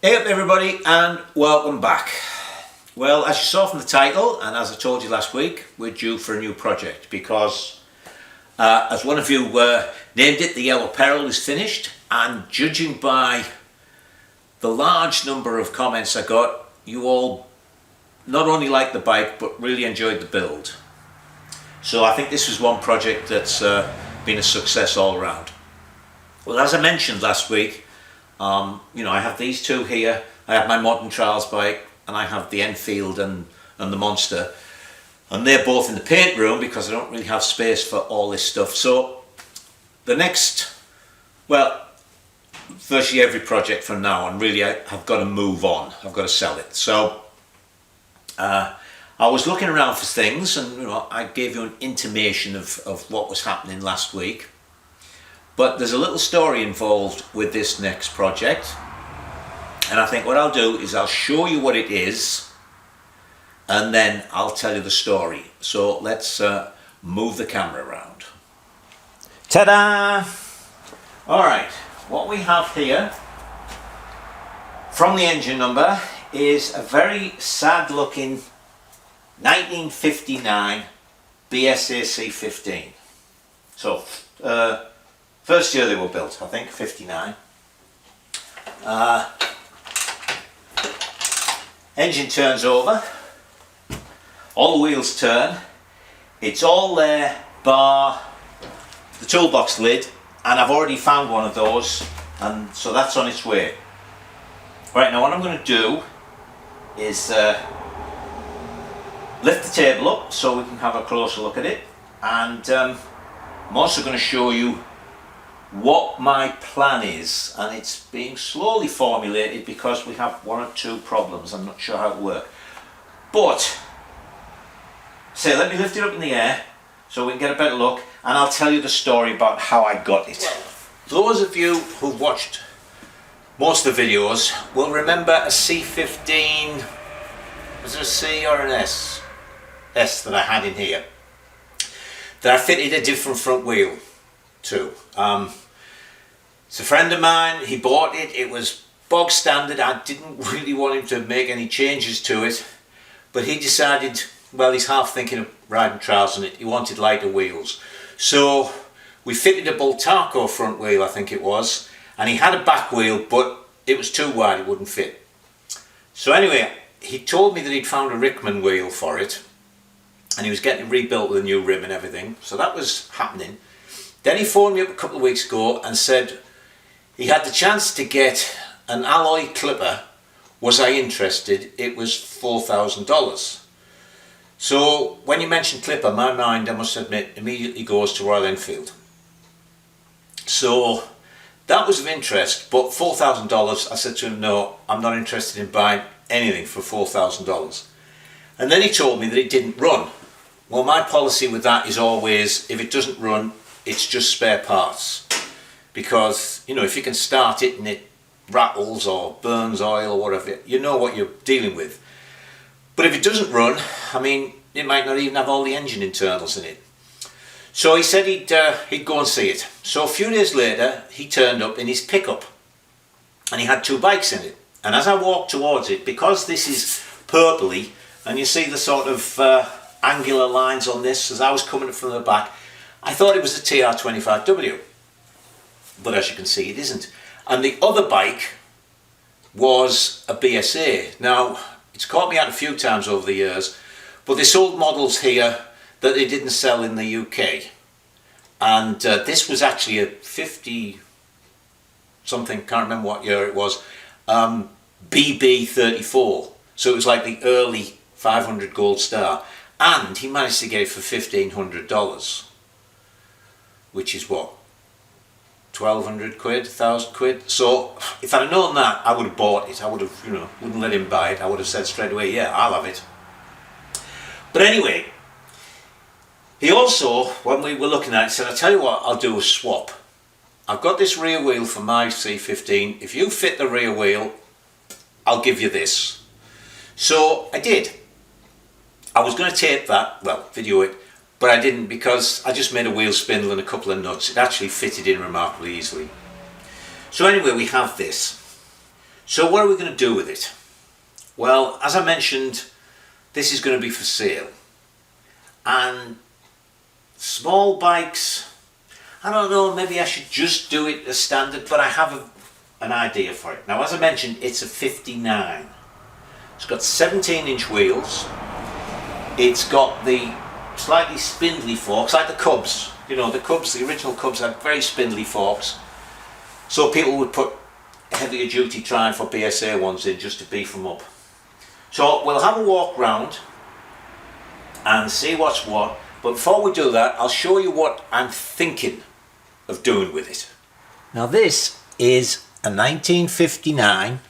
Hey up everybody and welcome back. Well, as you saw from the title and as I told you last week, we're due for a new project because as one of you named it, the Yellow Peril is finished, and judging by the large number of comments I got, you all not only liked the bike but really enjoyed the build. So I think this is one project that's been a success all around. Well, as I mentioned last week, I have these two here. I have my Modern Trials bike and I have the Enfield and the Monster, and they're both in the paint room because I don't really have space for all this stuff. So the next, well, virtually every project from now on, really I've got to move on. I've got to sell it. So I was looking around for things, and I gave you an intimation of what was happening last week. But there's a little story involved with this next project, and I think what I'll do is I'll show you what it is and then I'll tell you the story. So let's move the camera around. Ta-da! Alright, what we have here from the engine number is a very sad looking 1959 BSAC 15. So first year they were built, I think, 59. Engine turns over, all the wheels turn, it's all there bar the toolbox lid, and I've already found one of those, and so that's on its way. Right, now what I'm going to do is lift the table up so we can have a closer look at it, and I'm also going to show you what my plan is, and it's being slowly formulated because we have one or two problems. I'm not sure how it works, but let me lift it up in the air so we can get a better look, and I'll tell you the story about how I got it. Those of you who've watched most of the videos will remember a C15, was it a C or an S? S that I had in here, that I fitted a different front wheel to. It's a friend of mine, he bought it, it was bog standard. I didn't really want him to make any changes to it, but he decided, well, he's half thinking of riding trials on it, he wanted lighter wheels. So we fitted a Bultaco front wheel, I think it was, and he had a back wheel, but it was too wide, it wouldn't fit. So anyway, he told me that he'd found a Rickman wheel for it, and he was getting rebuilt with a new rim and everything, so that was happening. Then he phoned me up a couple of weeks ago and said he had the chance to get an alloy clipper. Was I interested? It was $4,000. So when you mention clipper, my mind, I must admit, immediately goes to Royal Enfield. So that was of interest, but $4,000, I said to him, no, I'm not interested in buying anything for $4,000. And then he told me that it didn't run. Well, my policy with that is always, if it doesn't run, it's just spare parts, because if you can start it and it rattles or burns oil or whatever, you know what you're dealing with. But if it doesn't run, I mean, it might not even have all the engine internals in it. So he said he'd go and see it. So a few days later he turned up in his pickup, and he had two bikes in it, and as I walked towards it, because this is purpley and you see the sort of angular lines on this as I was coming up from the back, I thought it was a TR25W, but as you can see it isn't. And the other bike was a BSA. Now, it's caught me out a few times over the years, but they sold models here that they didn't sell in the UK. And this was actually a 50 something, can't remember what year it was, BB34. So it was like the early 500 Gold Star. And he managed to get it for $1,500. Which is what, 1,200 quid, 1,000 quid. So if I'd have known that, I would have bought it. I would have, wouldn't let him buy it. I would have said straight away, yeah, I'll have it. But anyway, he also, when we were looking at it, said, I'll tell you what, I'll do a swap. I've got this rear wheel for my C15. If you fit the rear wheel, I'll give you this. So I did. I was going to tape that, well, video it, but I didn't, because I just made a wheel spindle and a couple of nuts. It actually fitted in remarkably easily. So anyway, we have this. So what are we going to do with it? Well, as I mentioned, this is going to be for sale. And small bikes, I don't know, maybe I should just do it as standard, but I have an idea for it. Now, as I mentioned, it's a 59. It's got 17-inch wheels. It's got the slightly spindly forks, like the Cubs. You know, the Cubs, the original Cubs had very spindly forks. So people would put heavier duty Triumph BSA ones in just to beef them up. So we'll have a walk round and see what's what. But before we do that, I'll show you what I'm thinking of doing with it. Now this is a 1959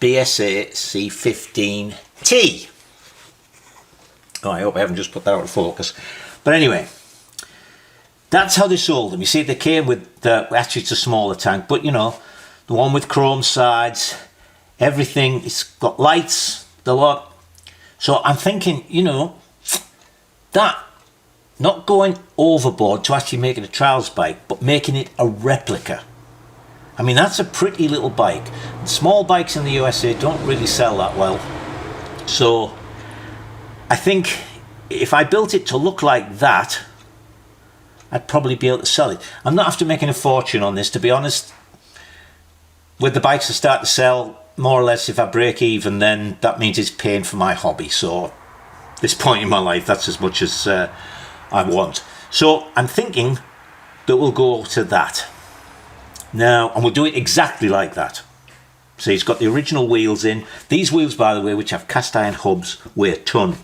BSA C15T. Oh, I hope I haven't just put that out of focus. But anyway, that's how they sold them. You see, they came with, actually it's a smaller tank, but you know, the one with chrome sides, everything, it's got lights, the lot. So I'm thinking, you know, that, not going overboard to actually make it a trials bike, but making it a replica. I mean, that's a pretty little bike. Small bikes in the USA don't really sell that well. So I think if I built it to look like that, I'd probably be able to sell it. I'm not after making a fortune on this, to be honest. With the bikes I start to sell, more or less, if I break even, then that means it's paying for my hobby. So at this point in my life, that's as much as I want. So I'm thinking that we'll go to that. Now, and we'll do it exactly like that. So it's got the original wheels in. These wheels, by the way, which have cast iron hubs, weigh a ton.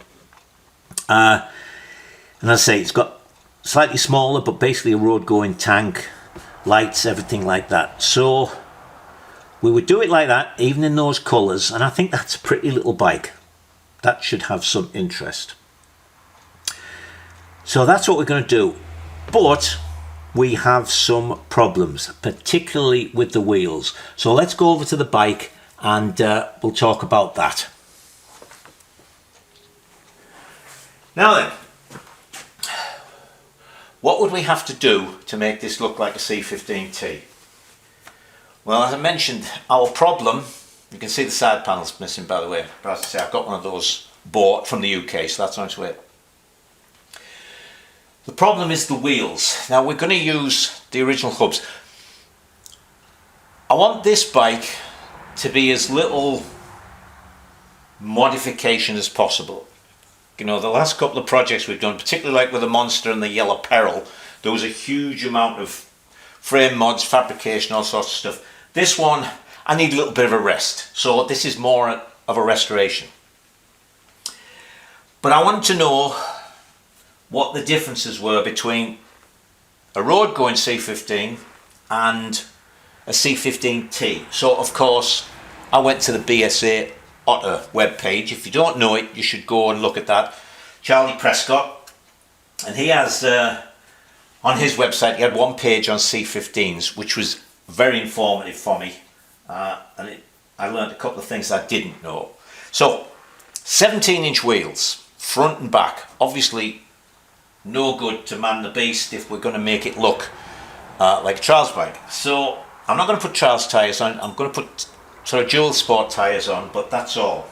And as I say, it's got slightly smaller, but basically a road going tank, lights, everything like that. So we would do it like that, even in those colours, and I think that's a pretty little bike. That should have some interest. So that's what we're going to do. But we have some problems, particularly with the wheels. So let's go over to the bike and we'll talk about that. Now then, what would we have to do to make this look like a C15T? Well, as I mentioned, our problem, you can see the side panels missing, by the way. But as I say, I've got one of those bought from the UK, so that's on its way. The problem is the wheels. Now we're going to use the original hubs. I want this bike to be as little modification as possible. You know, the last couple of projects we've done, particularly like with the Monster and the Yellow Peril, there was a huge amount of frame mods, fabrication, all sorts of stuff. This one, I need a little bit of a rest. So this is more of a restoration. But I wanted to know what the differences were between a road going C15 and a C15T. So of course I went to the BSA Otter webpage. If you don't know it, you should go and look at that. Charlie Prescott, and he has on his website, he had one page on C15s, which was very informative for me, and I learned a couple of things I didn't know. So 17-inch wheels, front and back, obviously no good to man the beast if we're going to make it look like a trials bike. So I'm not going to put trials tyres on, I'm going to put sort of dual sport tyres on, but that's all.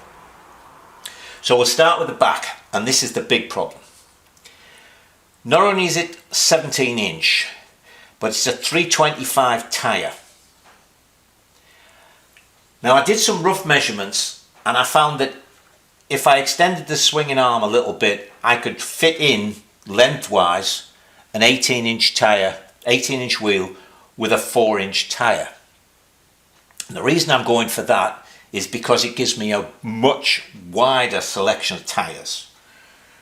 So we'll start with the back, and this is the big problem. Not only is it 17-inch, but it's a 325 tyre. Now I did some rough measurements, and I found that if I extended the swinging arm a little bit, I could fit in lengthwise an 18-inch tyre, 18-inch wheel with a 4-inch tyre. And the reason I'm going for that is because it gives me a much wider selection of tyres.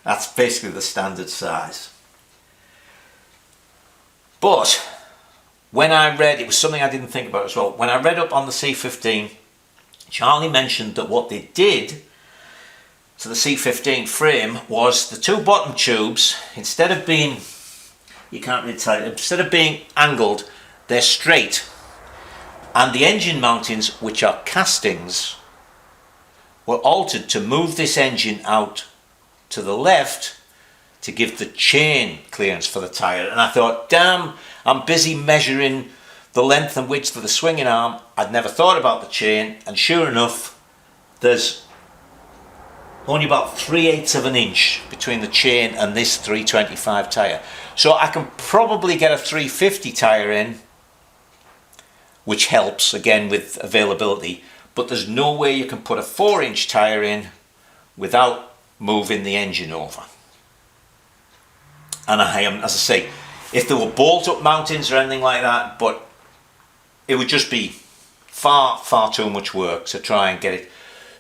That's basically the standard size. But when I read, it was something I didn't think about as well, when I read up on the C15, Charlie mentioned that what they did to the C15 frame was the two bottom tubes, instead of being, you can't really tell it, instead of being angled, they're straight. And the engine mountings, which are castings, were altered to move this engine out to the left to give the chain clearance for the tyre. And I thought, damn, I'm busy measuring the length and width of the swinging arm. I'd never thought about the chain, and sure enough, there's only about 3/8 of an inch between the chain and this 325 tyre. So I can probably get a 350 tyre in, which helps again with availability, but there's no way you can put a 4-inch tyre in without moving the engine over. And I am, as I say, if there were bolt-up mountings or anything like that, but it would just be far too much work to try and get it.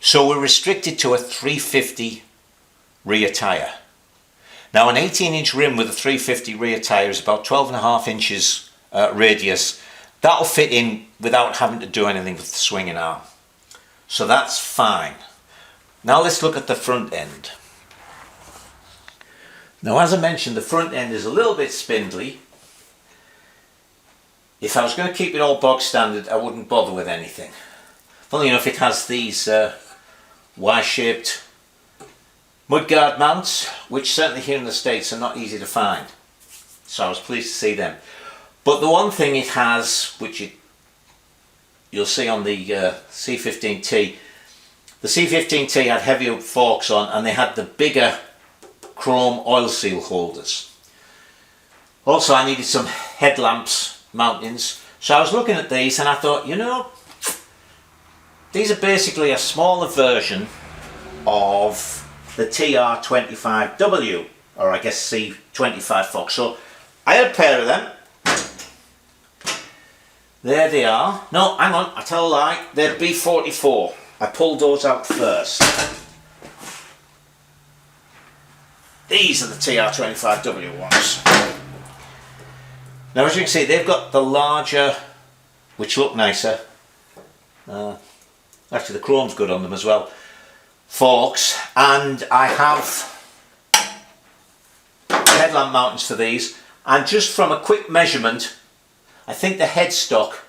So we're restricted to a 350 rear tyre. Now an 18-inch rim with a 350 rear tyre is about 12.5 inches radius. That'll fit in without having to do anything with the swinging arm. So that's fine. Now let's look at the front end. Now, as I mentioned, the front end is a little bit spindly. If I was going to keep it all bog standard, I wouldn't bother with anything. Funnily enough, it has these Y-shaped mudguard mounts, which certainly here in the States are not easy to find. So I was pleased to see them. But the one thing it has, which you'll see on the C15T, the C15T had heavier forks on, and they had the bigger chrome oil seal holders. Also, I needed some headlamps mountings, so I was looking at these and I thought, you know, these are basically a smaller version of the TR25W, or I guess C25 Fox. So I had a pair of them. There they are. No, hang on, I tell a lie, they're B44. I pulled those out first. These are the TR25W ones. Now, as you can see, they've got the larger, which look nicer. Actually, the chrome's good on them as well. Forks, and I have headlamp mountings for these. And just from a quick measurement, I think the headstock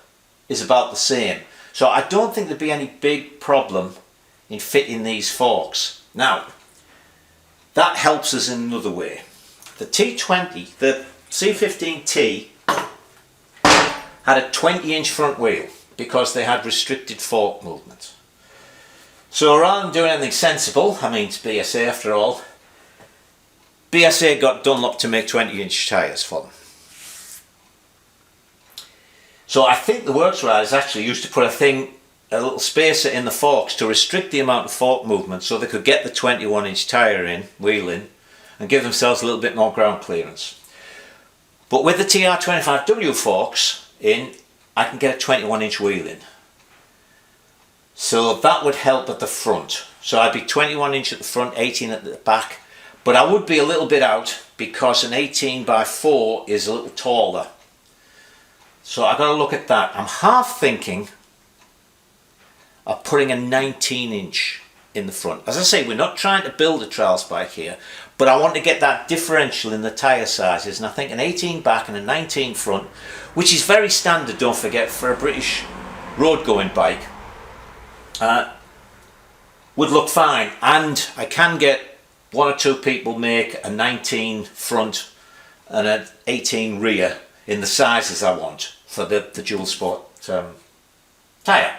is about the same. So I don't think there'd be any big problem in fitting these forks. Now, that helps us in another way. The T20, the C15T, had a 20-inch front wheel because they had restricted fork movement. So rather than doing anything sensible, I mean it's BSA after all, BSA got Dunlop to make 20-inch tyres for them. So I think the works riders actually used to put a little spacer in the forks to restrict the amount of fork movement so they could get the 21-inch tyre in, wheel in, and give themselves a little bit more ground clearance. But with the TR25W forks in, I can get a 21-inch wheel in. So that would help at the front. So I'd be 21-inch at the front, 18 at the back, but I would be a little bit out because an 18x4 is a little taller. So I've got to look at that. I'm half thinking of putting a 19-inch in the front. As I say, we're not trying to build a trials bike here, but I want to get that differential in the tyre sizes, and I think an 18 back and a 19 front, which is very standard, don't forget, for a British road going bike, would look fine. And I can get one or two people make a 19 front and an 18 rear in the sizes I want for the dual sport tyre.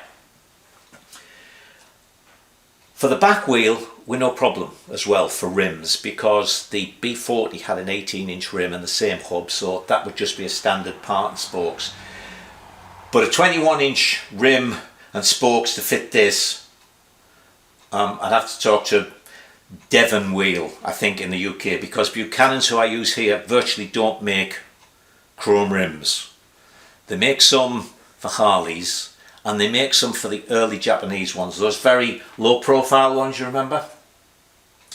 For the back wheel, we're no problem as well for rims because the B40 had an 18-inch rim and the same hub, so that would just be a standard part and spokes. But a 21-inch rim and spokes to fit this, I'd have to talk to Devon Wheel, I think, in the UK, because Buchanan's, who I use here, virtually don't make chrome rims. They make some for Harleys, and they make some for the early Japanese ones, those very low profile ones, you remember,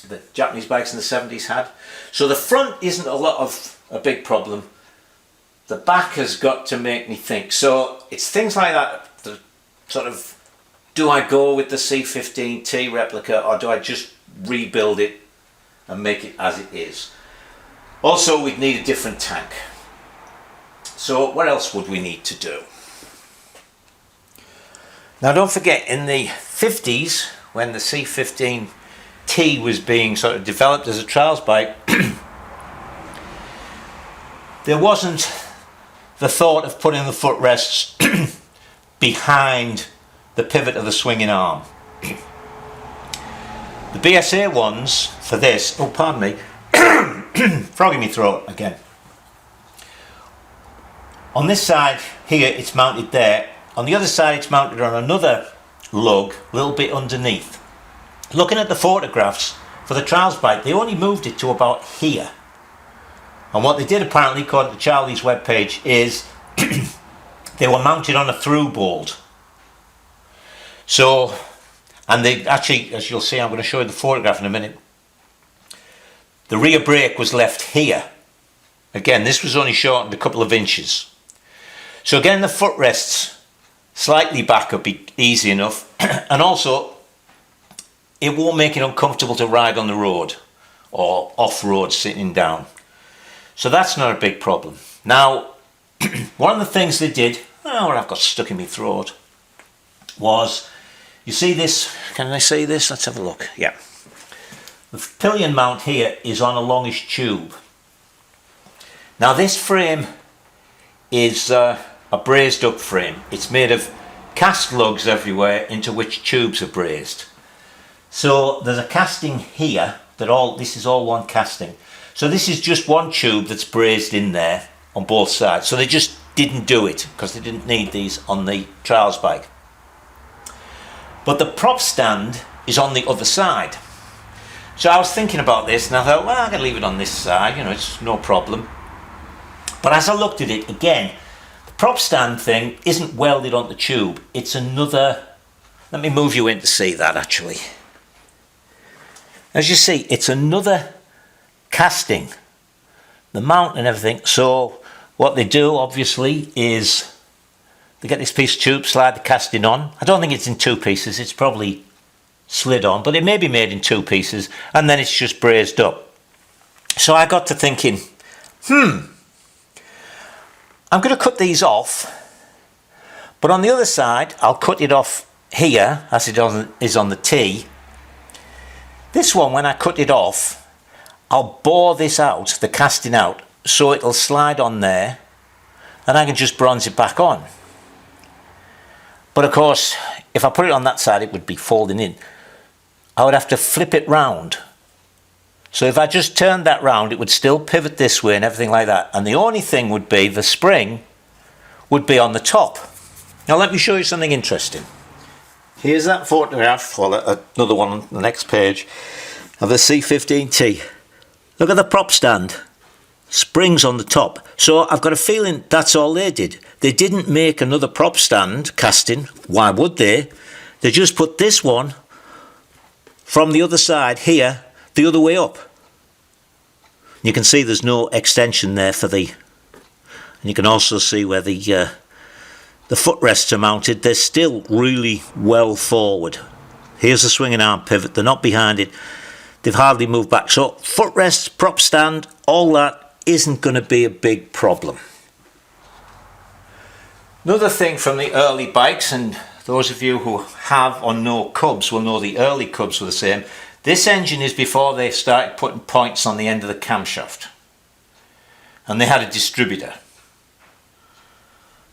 the Japanese bikes in the 70s had. So the front isn't a big problem. The back has got to make me think. So it's things like that sort of, do I go with the C15T replica or do I just rebuild it and make it as it is? Also, we'd need a different tank. So what else would we need to do? Now don't forget, in the 50s, when the C15T was being sort of developed as a trials bike, there wasn't the thought of putting the footrests behind the pivot of the swinging arm. The BSA ones for this, oh pardon me, frog in my throat again. On this side here it's mounted there, on the other side it's mounted on another lug a little bit underneath. Looking at the photographs for the trials bike, they only moved it to about here. And what they did apparently, according to Charlie's webpage, is they were mounted on a through bolt. So, and they actually, as you'll see, I'm going to show you the photograph in a minute, the rear brake was left here. Again, this was only shortened a couple of inches. So getting the footrests slightly back would be easy enough. And also, it won't make it uncomfortable to ride on the road or off-road sitting down. So that's not a big problem. Now, one of the things they did, oh, I've got stuck in my throat, was, you see this, can I say this? Let's have a look. Yeah. The pillion mount here is on a longish tube. Now this frame is a brazed up frame. It's made of cast lugs everywhere into which tubes are brazed. So there's a casting here that this is all one casting. So this is just one tube that's brazed in there on both sides. So they just didn't do it because they didn't need these on the trials bike. But the prop stand is on the other side. So I was thinking about this and I thought, well, I can leave it on this side, you know, it's no problem. But as I looked at it again, the prop stand thing isn't welded on the tube. It's another, let me move you in to see that actually. As you see, it's another casting, the mount and everything. So what they do obviously is they get this piece of tube, slide the casting on. I don't think it's in two pieces, it's probably slid on, but it may be made in two pieces, and then it's just brazed up. So I got to thinking, I'm going to cut these off, but on the other side I'll cut it off here as it is on the T. This one, when I cut it off, I'll bore this out, the casting out, so it'll slide on there and I can just bronze it back on. But of course, if I put it on that side, it would be folding in. I would have to flip it round. So if I just turned that round, it would still pivot this way and everything like that. And the only thing would be the spring would be on the top. Now let me show you something interesting. Here's that photograph, or another one on the next page, of the C15T. Look at the prop stand. Springs on the top. So I've got a feeling that's all they did. They didn't make another prop stand casting. Why would they? They just put this one from the other side here, the other way up. You can see there's no extension there for the... And you can also see where the footrests are mounted. They're still really well forward. Here's the swinging arm pivot. They're not behind it. They've hardly moved back. So footrests, prop stand, all that isn't going to be a big problem. Another thing from the early bikes, and those of you who have or know Cubs will know the early Cubs were the same. This engine is before they started putting points on the end of the camshaft. And they had a distributor.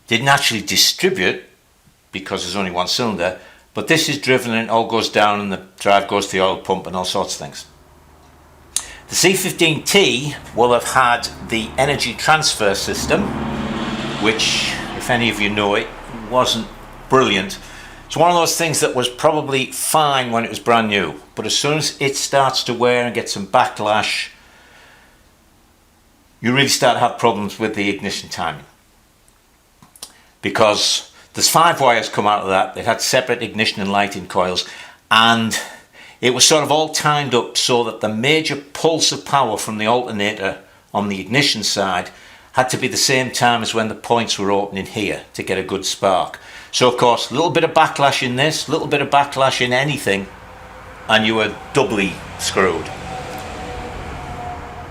Didn't actually distribute because there's only one cylinder, but this is driven and it all goes down and the drive goes to the oil pump and all sorts of things. The C15T will have had the energy transfer system, which, if any of you know it, wasn't brilliant. It's one of those things that was probably fine when it was brand new, but as soon as it starts to wear and get some backlash, you really start to have problems with the ignition timing. Because there's 5 wires come out of that. They had separate ignition and lighting coils, and it was sort of all timed up so that the major pulse of power from the alternator on the ignition side had to be the same time as when the points were opening here to get a good spark. So of course, a little bit of backlash in this, a little bit of backlash in anything, and you were doubly screwed.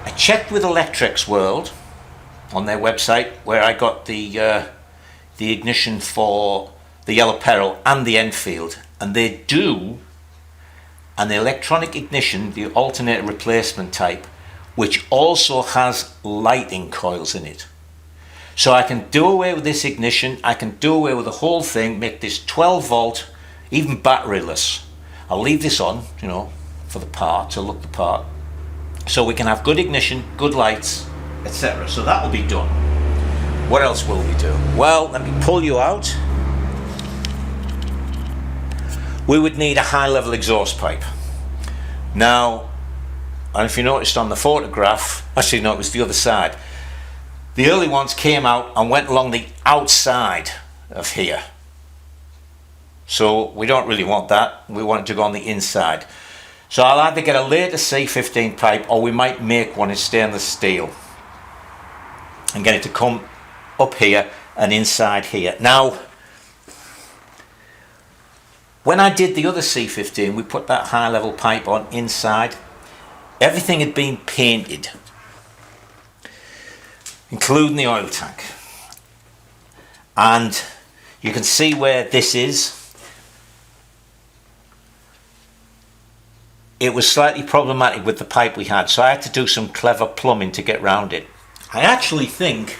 I checked with Electrics World on their website, where I got the ignition for the Yellow Peril and the Enfield, and they do an electronic ignition, the alternator replacement type, which also has lighting coils in it. So I can do away with this ignition, I can do away with the whole thing, make this 12 volt, even batteryless. I'll leave this on, you know, for the part, to look the part. So we can have good ignition, good lights, etc. So that will be done. What else will we do? Well, let me pull you out. We would need a high level exhaust pipe. Now, and if you noticed on the photograph, actually no, it was the other side. The early ones came out and went along the outside of here. So we don't really want that. We want it to go on the inside. So I'll either get a later C15 pipe, or we might make one in stainless steel and get it to come up here and inside here. Now, when I did the other C15, we put that high level pipe on inside. Everything had been painted, including the oil tank. And you can see where this is. It was slightly problematic with the pipe we had, so I had to do some clever plumbing to get round it. I actually think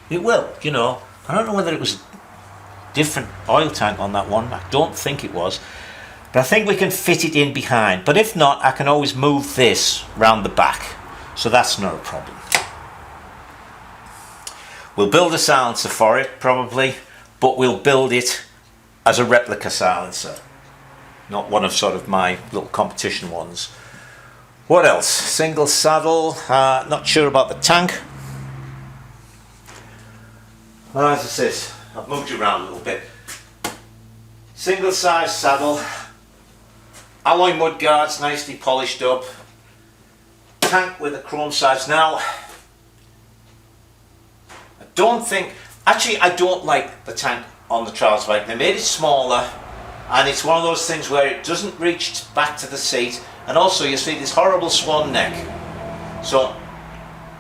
it will, you know. I don't know whether it was a different oil tank on that one. I don't think it was. But I think we can fit it in behind. But if not, I can always move this round the back. So that's not a problem. We'll build a silencer for it, probably. But we'll build it as a replica silencer. Not one of sort of my little competition ones. What else? Single saddle. Not sure about the tank. Well, as I said, I've moved you around a little bit. Single size saddle. Alloy mud guards, nicely polished up. Tank with the chrome sides. Now, I don't think... Actually, I don't like the tank on the trials bike. They made it smaller. And it's one of those things where it doesn't reach back to the seat, and also you see this horrible swan neck. So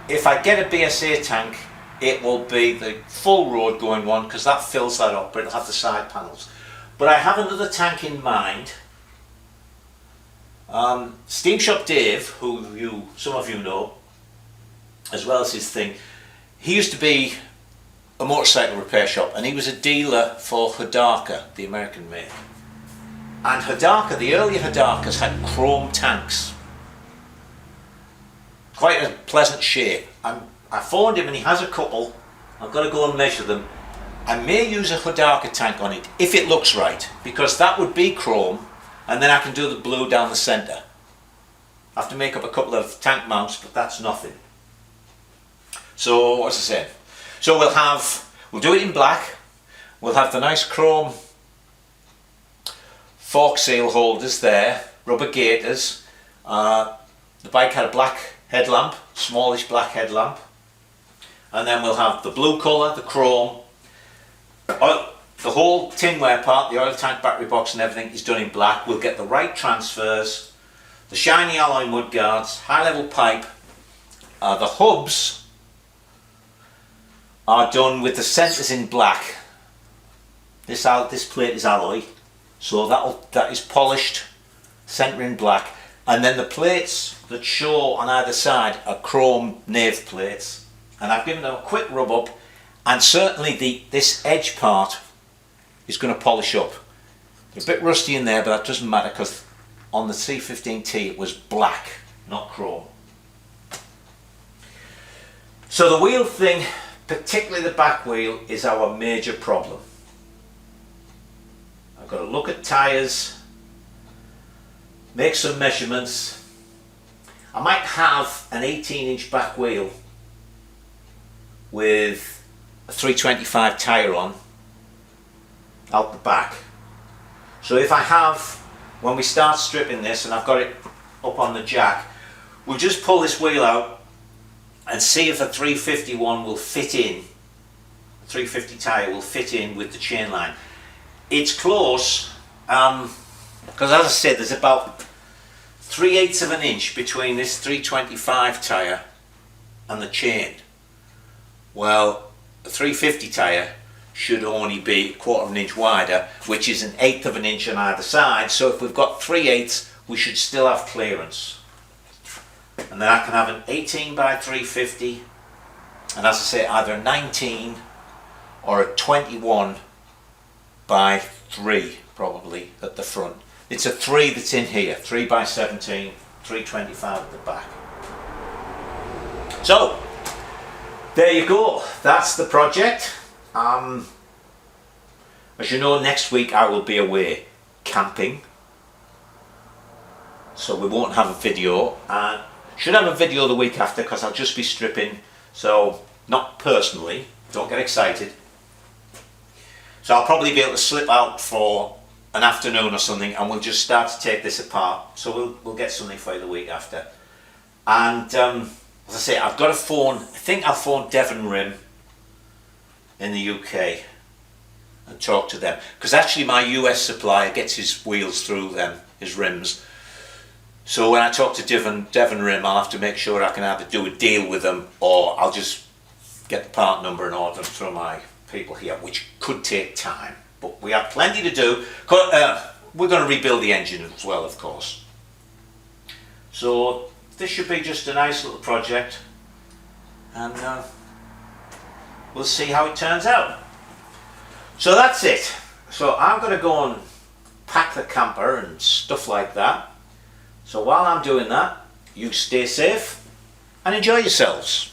if I get a BSA tank, it will be the full road going one, because that fills that up, but it'll have the side panels. But I have another tank in mind. Steam Shop Dave, who some of you know, as well as his thing, he used to be a motorcycle repair shop, and he was a dealer for Hodaka, the American make. And Hodaka, the earlier Hodakas had chrome tanks. Quite a pleasant shape. I phoned him and he has a couple. I've got to go and measure them. I may use a Hodaka tank on it, if it looks right, because that would be chrome, and then I can do the blue down the centre. I have to make up a couple of tank mounts, but that's nothing. So, as I said, so we'll do it in black. We'll have the nice chrome fork seal holders there, rubber gaiters. The bike had a black headlamp, smallish black headlamp. And then we'll have the blue colour, the chrome. The whole tinware part, the oil tank, battery box and everything is done in black. We'll get the right transfers, the shiny alloy mud guards, high level pipe. The hubs are done with the centres in black. This plate is alloy. So that is polished, centre in black, and then the plates that show on either side are chrome nave plates, and I've given them a quick rub up, and certainly this edge part is going to polish up. They're a bit rusty in there, but that doesn't matter because on the C15T it was black, not chrome. So the wheel thing, particularly the back wheel, is our major problem. I've got to look at tyres, make some measurements. I might have an 18-inch back wheel with a 325 tyre on out the back. So if I have, when we start stripping this and I've got it up on the jack, we'll just pull this wheel out and see if a 351 will fit in, a 350 tyre will fit in with the chain line. It's close, because as I said, there's about 3/8 of an inch between this 325 tyre and the chain. Well, a 350 tyre should only be 1/4 of an inch wider, which is 1/8 of an inch on either side. So if we've got 3/8, we should still have clearance. And then I can have an 18 by 350 and as I say, either a 19 or a 21 by 3 probably at the front. It's a 3 that's in here, 3 by 17, 325 at the back. So there you go, that's the project. As you know, next week I will be away camping, so we won't have a video, and should have a video the week after because I'll just be stripping, so not personally, don't get excited. So I'll probably be able to slip out for an afternoon or something, and we'll just start to take this apart, so we'll get something for you the week after. And as I say, I've got a phone, I think I'll phone Devon Rim in the UK and talk to them, because actually my US supplier gets his wheels through them, his rims. So when I talk to Devon Rim, I'll have to make sure I can either do a deal with them, or I'll just get the part number and order them through my people here, which could take time, but we have plenty to do. We're going to rebuild the engine as well, of course. So this should be just a nice little project, and we'll see how it turns out. So that's it. So I'm going to go and pack the camper and stuff like that. So while I'm doing that, you stay safe and enjoy yourselves.